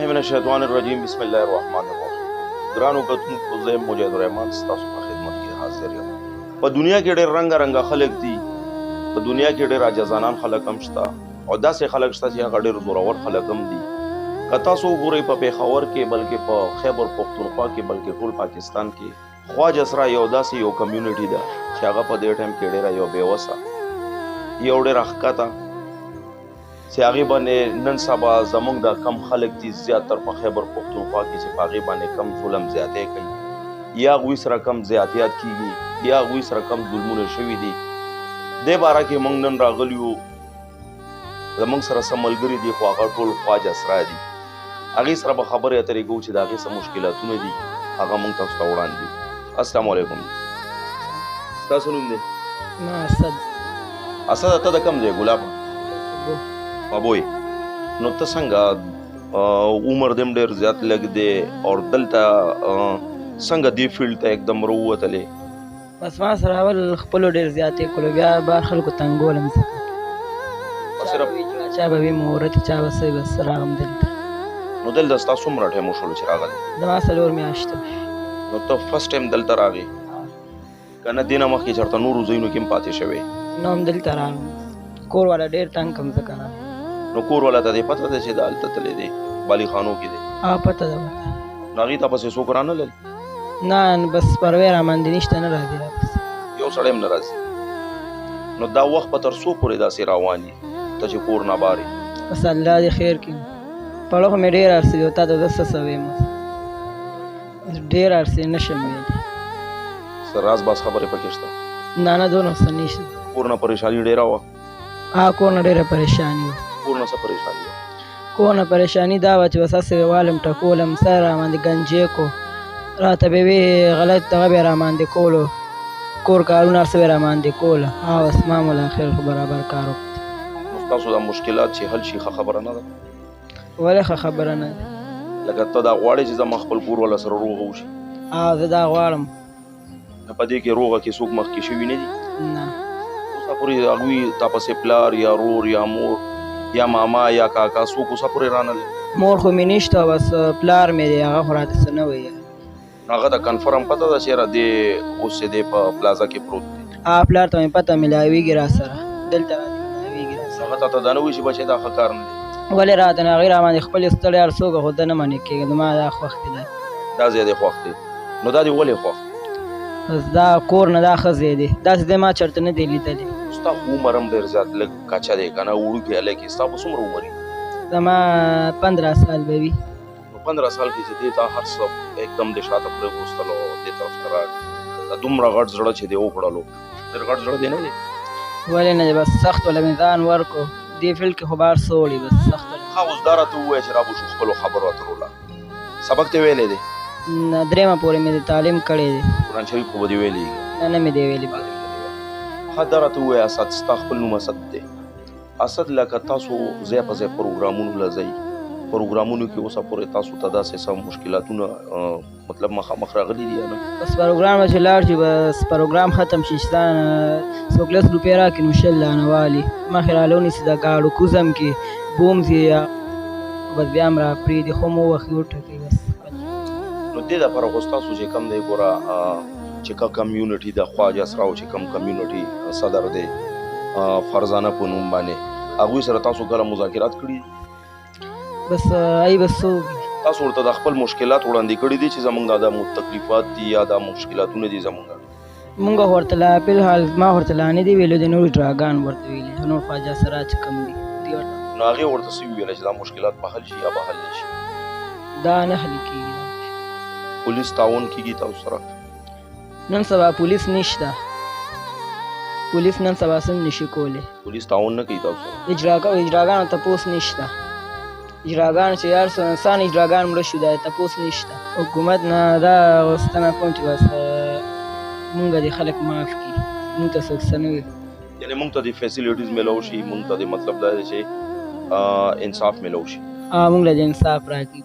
بالله من الشیطان الرجیم بسم الله الرحمن الرحیم. ګرانو کتونکو زه مجید الرحمن ستاسو په خدمت کې حاضر یم. په دنیا کې ډېر رنګه خلک دي، په دنیا کې ډېر عاجزانان خلک هم شته او داسې خلک شته چې هغه ډېر زورور خلک هم دي. که تاسو وګورئ په پېښور کې بلکې په خیبر پښتونخوا کې بلکې ټول پاکستان کې خواجه سره یو داسې یو کمیونټي ده چې هغه په دې ټایم کې ډېره یو بېوسه یو ډېره ښکته چې هغې باندې نن سبا زموږ د کم خلک دي زیاتر په خیبر پښتونخوا کې چې په هغې باندې کم ظلم زیاتی کوي یا هغوی سره کم زیاتیات کېږي یا هغوی سره کم ظلمونه شوي دي. دې باره کې موږ نن راغلي یو، زموږ سره څه ملګري دي خو هغه ټول خواجه سره دي. هغې سره به خبرې اترې کوو چې د هغې څه مشکلاتونه دي هغه موږ تاسو ته وړاندې. السلام علیکم. ستاسو نوم دی؟ ما اسد ته د کوم ځای؟ ګلاب بابوی. نو ته څنګه عمر دې ډېر زیات لږ دی او دلته څنګه دې فیلډ ته एकदम راووتلې؟ بس ما سره اول خپلو ډېر زیاتې کړو، بیا بار خلکو تنګولم ځکه صرف چا به وي مورتې چا به څه بس راغلم دلته. نو دلته ستا څومره ټایم وشولو چې راغلې؟ زما 4 میاشتې. نو ته فرست ټایم دلته راغې که نه دې نه مخکې چېرته نورو ځایونو کې هم پاتې شوې؟ نو هم دلته راغلم، کور والا ډېر تنګ کړم ځکه نه. نو کور والا ته دې پته ده چې دا هلته تللی دی بالي خانو کې دی؟ پته ده ورته. نو هغې ته پسې څوک رانلل؟ نه بس پروی راماندې نشته، نه راځي راپسې یو سړی هم نه راځي. نو دا وخت به تر څو پورې داسې روان وي ته چې کور نه بار یې؟ بس الله دې خیر کړي. پړه خو مې ډېر عرصې دی او تا ته زه څه څه ویم، ډېر عرصې نه شم ویلی. څه راز باز خبرې پکې شته؟ نه دونه څه نشته. کور نه پریشاني ډېره وه؟ کور نه ډېره پریشاني وه. کور نه څه پریشاني وه؟ کور نه پریشاني دا وه چې بس هسې والم ټکولم، سر راباندې ګنجې کو، راته به وي غلط دغه به یې راباندې کولو، کور کارونه هر څه به یې راباندې کوله. بس ما مو اخر خو برابر کار وکړ. نو ستاسو دا مشکلات چې حل شي ښه خبره نه ده؟ ولې ښه خبره نه ده؟ لکه ته دا غواړې چې زما خپل کور والا سره روغه وشي؟ زه دا غواړم. په دې کې روغه کې څوک مخکې شوي نه دي؟ نه. اوسه پورې هغوی تا پسې پلار یا رور یا مور یا ماما یا کاکا څوک اوسه پورې رانلل؟ مور خو مې نشته، بس پلار مې دی، هغه خو راته څه نه وایي. هغه ته کنفرم پته ده چې یاره دې اوس چې دی په پلازا کې پروت دی؟ پلار ته مې پته ملاویږي را سره، دلته راته ملاویږي را سره. هغه ته ته دا نه وایي چې بچی دا ښه کار نه دی؟ ولې راته نه؟ هغې راباندې خپل ستړی هر څوک خو ده نه منې کېږي، زما دا خوښ دی. دا ځای دې خوښ دی؟ نو دا دې ولې خوښ؟ بس دا کور نه دا ښه ځای دی، داسې ځای ما چېرته نه دی لیدلی. ستا خو عمر هم ډېر زیات لږ کچه دی که نه وړوکی هلک یې. ستا به څومره عمر وي؟ زما 15 سال به وي. نو 15 سال کې چې دې ته هر څه एकदम دې شاته پرېغوستل او دې طرف ته راغلې، دا دومره غټ زړه چې دې وکړلو، ډېر غټ زړه دې نه دی؟ ولې نه دی؟ بس سخت وله مې ځان ورکړو، دې فیلډ کې خو بار څه وړي، بس سخت وله. ښه اوس دا راته ووایه چې رابوشو خپلو خبرو اترو له سبق دې ویلی دی؟ 3مه پورې مې د تعلیم کړی دی. قرآن شریف خو به دې ویلی؟ نه مې دی ویلی. ښه دا راته ووایه اسد، ستا خپل نوم اسد دی. اسد لکه تاسو ځای په ځای پروګرامونو له ځئ، پروګرامونو کې اوسه پورې تاسو ته داسې څه مشکلاتونه مطلب مخامخ راغلي دي یا نه؟ بس پروګرام به چې لاړ شي، بس پروګرام ختم شي، چې څوک 10 روپۍ راکړي نو 20 لانه والي مخې را ونیسي د ګاډو کوزم کې بوم ځي، بس بیا هم را پرېږدي، خو مو وخت وټکوي بس. نو دې دپاره خو ستاسو چې کوم دی ګوره چې کوم کمیونټي د خواجه سراو چې کوم کمیونټي صدر دی فرزانه په نوم باندې، هغوی سره تاسو کله مذاکرات کړي دي؟ بس ای بس څوک تاسو ورته د خپل مشکلات وړاندې کړي دي چې زموږ دا تکلیفات دي یا دا مشکلاتونه دي زموږ؟ مونږ ورته لا فلحال ما ورته لا نه دي ویلي، د نورو ډراګان ورته ویلي، نور خواجه سرا چې کوم دي نو هغې ورته څه وویله چې دا مشکلات به حل شي یا به حل نه شي؟ دا نه حل کېږي. پولیس تعاون کېږي تاسو سره؟ نن سبا پولیس نشته، پولیس نن سبا څه نشي کولی. پولیس تعاون نه کوي تاسو سره؟ اجراګانو تپوس نشته، اجراګان چې یار څو انسان اجراګان مړه شو دا تپوس نشته. حکومت نه دا غوښتنه کوم چې بس مونږ دې خلک معاف کړي، مونږ ته څوک څه نه وي. یعنې مونږ ته د فیسیلیټیز میلاو شي، مونږ ته د مطلب دا دی چې انصاف میلاو شي. مونږ له انصاف راکړي.